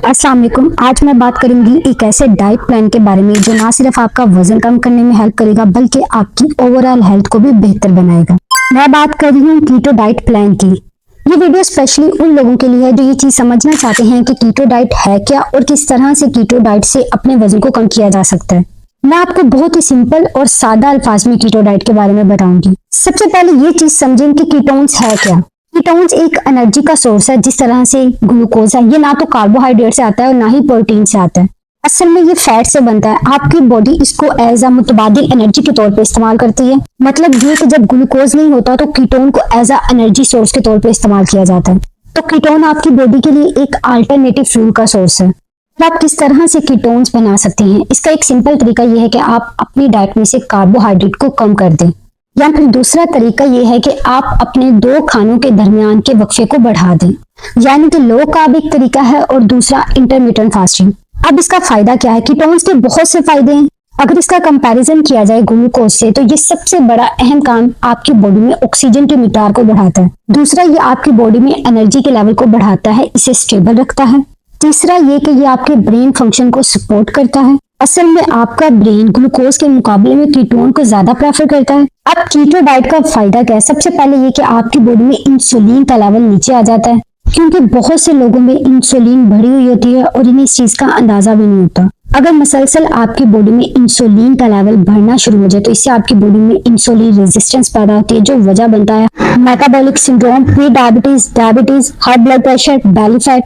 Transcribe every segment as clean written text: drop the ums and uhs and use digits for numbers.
अस्सलाम वालेकुम। आज मैं बात करूंगी एक ऐसे डाइट प्लान के बारे में जो ना सिर्फ आपका वजन कम करने में हेल्प करेगा बल्कि आपकी ओवरऑल हेल्थ को भी बेहतर बनाएगा। मैं बात कर रही हूँ कीटो डाइट प्लान की। ये वीडियो स्पेशली उन लोगों के लिए है जो ये चीज समझना चाहते हैं कि कीटो डाइट है क्या और किस तरह से कीटो डाइट से अपने वजन को कम किया जा सकता है। मैं आपको बहुत ही सिंपल और सादा अल्फाज में कीटो डाइट के बारे में बताऊंगी। सबसे पहले ये चीज समझें कि कीटोन्स है क्या। कीटोन्स एक एनर्जी का सोर्स है, जिस तरह से ग्लूकोज है, ये ना तो कार्बोहाइड्रेट से आता है और ना ही प्रोटीन से आता है। असल में ये फैट से बनता है। आपकी बॉडी इसको एज अ मुतबादिल एनर्जी के तौर पे इस्तेमाल करती है। मतलब ये कि जब ग्लूकोज नहीं होता तो कीटोन को एज अ एनर्जी सोर्स के तौर पे इस्तेमाल किया जाता है। तो कीटोन आपकी बॉडी के लिए एक अल्टरनेटिव फ्यूल का सोर्स है। तो आप किस तरह से कीटोन्स बना सकते हैं, इसका एक सिंपल तरीका यह है कि आप अपनी डाइट में से कार्बोहाइड्रेट को कम कर दें, या फिर दूसरा तरीका यह है कि आप अपने दो खानों के दरमियान के वक्फे को बढ़ा दें, यानी कि लो कार्ब एक तरीका है और दूसरा इंटरमिटेंट फास्टिंग। अब इसका फायदा क्या है? कीटोन्स के बहुत से फायदे हैं। अगर इसका कंपैरिजन किया जाए ग्लूकोज से तो ये सबसे बड़ा अहम काम आपकी बॉडी में ऑक्सीजन की मिकदार को बढ़ाता है। दूसरा, ये आपकी बॉडी में एनर्जी के लेवल को बढ़ाता है, इसे स्टेबल रखता है। तीसरा ये कि ये आपके ब्रेन फंक्शन को सपोर्ट करता है। असल में आपका ब्रेन ग्लूकोज के मुकाबले में कीटोन को ज्यादा प्रेफर करता है। अब कीटो डाइट का फायदा क्या है? सबसे पहले ये कि आपकी बॉडी में इंसुलिन का लेवल नीचे आ जाता है, क्योंकि बहुत से लोगों में इंसुलिन बढ़ी हुई होती है और इन्हें इस चीज का अंदाजा भी नहीं होता। अगर मसलसल आपकी बॉडी में इंसुलिन का लेवल बढ़ना शुरू हो जाए तो इससे आपकी बॉडी में इंसुलिन रेजिस्टेंस पैदा होती है, जो वजह बनता है metabolic syndrome, pre diabetes, high blood pressure, belly fat.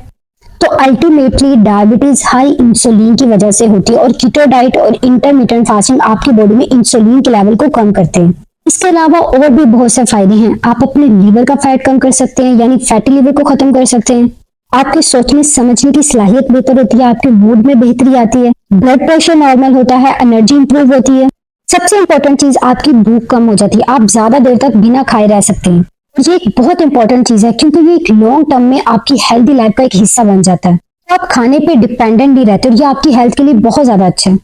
तो अल्टीमेटली डायबिटीज हाई इंसुलिन की वजह से होती है और कीटो डाइट और इंटरमिटेंट फास्टिंग आपकी बॉडी में इंसुलिन के लेवल को कम करते हैं। इसके अलावा और भी बहुत से फायदे हैं। आप अपने लीवर का फैट कम कर सकते हैं, यानी फैटी लीवर को खत्म कर सकते हैं। आपके सोचने समझने की सलाहियत बेहतर होती है, आपके मूड में बेहतरी आती है, ब्लड प्रेशर नॉर्मल होता है, एनर्जी इंप्रूव होती है। सबसे इंपॉर्टेंट चीज, आपकी भूख कम हो जाती है, आप ज्यादा देर तक बिना खाए रह सकते हैं। ये एक बहुत इंपॉर्टेंट चीज है क्योंकि ये एक लॉन्ग टर्म में आपकी हेल्दी लाइफ का एक हिस्सा बन जाता है। तो आप खाने पे डिपेंडेंट नहीं रहते और ये आपकी हेल्थ के लिए बहुत ज्यादा अच्छा है।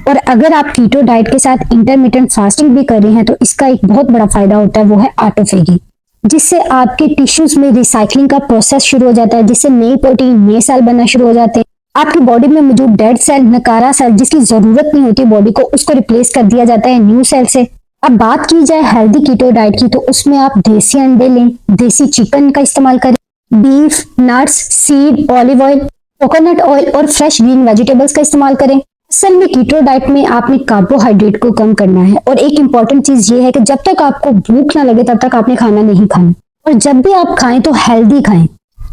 और अगर आप कीटो डाइट के साथ इंटरमिटेंट फास्टिंग भी कर रहे हैं तो इसका एक बहुत बड़ा फायदा होता है, वो है ऑटोफेगी, जिससे आपके टिश्यूज में रिसाइकलिंग का प्रोसेस शुरू हो जाता है, जिससे नई प्रोटीन, नए सेल बनना शुरू हो जाते हैं। आपकी बॉडी में मौजूद डेड सेल, नकारा सेल जिसकी जरूरत नहीं होती बॉडी को, उसको रिप्लेस कर दिया जाता है न्यू सेल से। अब बात की जाए हेल्दी कीटो डाइट की तो उसमें आप देसी अंडे लें, देसी चिकन का इस्तेमाल करें, beef, nuts, seed, olive oil, coconut oil और फ्रेश ग्रीन वेजिटेबल्स का इस्तेमाल करें। असल में कीटो डाइट में आपने कार्बोहाइड्रेट को कम करना है और एक इंपॉर्टेंट चीज ये है कि जब तक आपको भूख ना लगे तब तक आपने खाना नहीं खाना, और जब भी आप खाएं तो हेल्दी खाएं।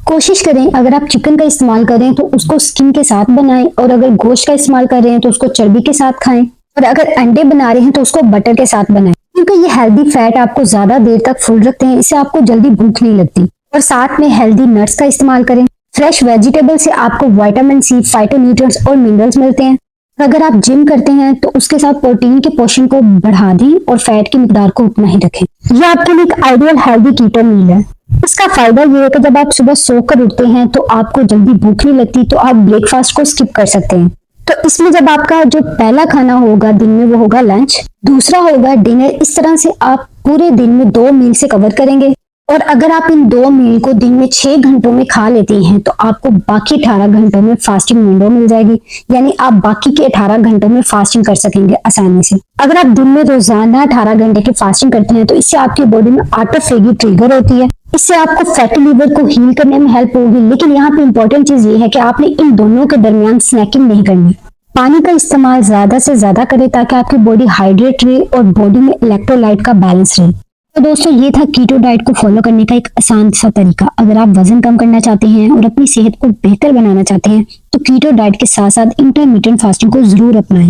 कोशिश करें अगर आप चिकन का इस्तेमाल करें तो उसको स्किन के साथ बनाएं, और अगर गोश्त का इस्तेमाल कर रहे हैं तो उसको चर्बी के साथ खाएं, और अगर अंडे बना रहे हैं तो उसको बटर के साथ बनाएं, क्योंकि ये हेल्दी फैट आपको ज्यादा देर तक फुल रखते हैं, इससे आपको जल्दी भूख नहीं लगती। और साथ में हेल्दी नट्स का इस्तेमाल करें। फ्रेश वेजिटेबल से आपको विटामिन सी, फाइटोन्यूट्रिएंट्स और मिनरल्स मिलते हैं। अगर आप जिम करते हैं तो उसके साथ प्रोटीन के पोर्शन को बढ़ा दें और फैट की मिकदार को उतना ही रखें। यह आपके लिए एक आइडियल हेल्दी कीटो मील है। इसका फायदा ये है कि जब आप सुबह सोकर उठते हैं तो आपको जल्दी भूख नहीं लगती, तो आप ब्रेकफास्ट को स्किप कर सकते हैं। तो इसमें जब आपका जो पहला खाना होगा दिन में वो होगा लंच, दूसरा होगा डिनर। इस तरह से आप पूरे दिन में 2 मील से कवर करेंगे। और अगर आप इन 2 मील को दिन में 6 घंटों में खा लेते हैं तो आपको बाकी 18 घंटों में फास्टिंग विंडो मिल जाएगी, यानी आप बाकी के 18 घंटों में फास्टिंग कर सकेंगे आसानी से। अगर आप दिन में रोजाना 18 घंटे की फास्टिंग करते हैं तो इससे आपकी बॉडी में ऑटोफेगी ट्रिगर होती है, इससे आपको फैटी लीवर को हील करने में हेल्प होगी। लेकिन यहाँ पे इंपॉर्टेंट चीज ये है कि आपने इन दोनों के दरमियान स्नैकिंग नहीं करनी। पानी का इस्तेमाल ज्यादा से ज्यादा करें ताकि आपकी बॉडी हाइड्रेट रहे और बॉडी में इलेक्ट्रोलाइट का बैलेंस रहे। तो दोस्तों, ये था कीटो डाइट को फॉलो करने का एक आसान सा तरीका। अगर आप वजन कम करना चाहते हैं और अपनी सेहत को बेहतर बनाना चाहते हैं तो कीटो डाइट के साथ साथ इंटरमिटेंट फास्टिंग को जरूर अपनाएं।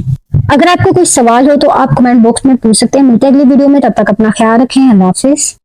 अगर आपको कोई सवाल हो तो आप कमेंट बॉक्स में पूछ सकते हैं। मिलते हैं अगली वीडियो में, तब तक अपना ख्याल रखें। अल्लाह हाफिज।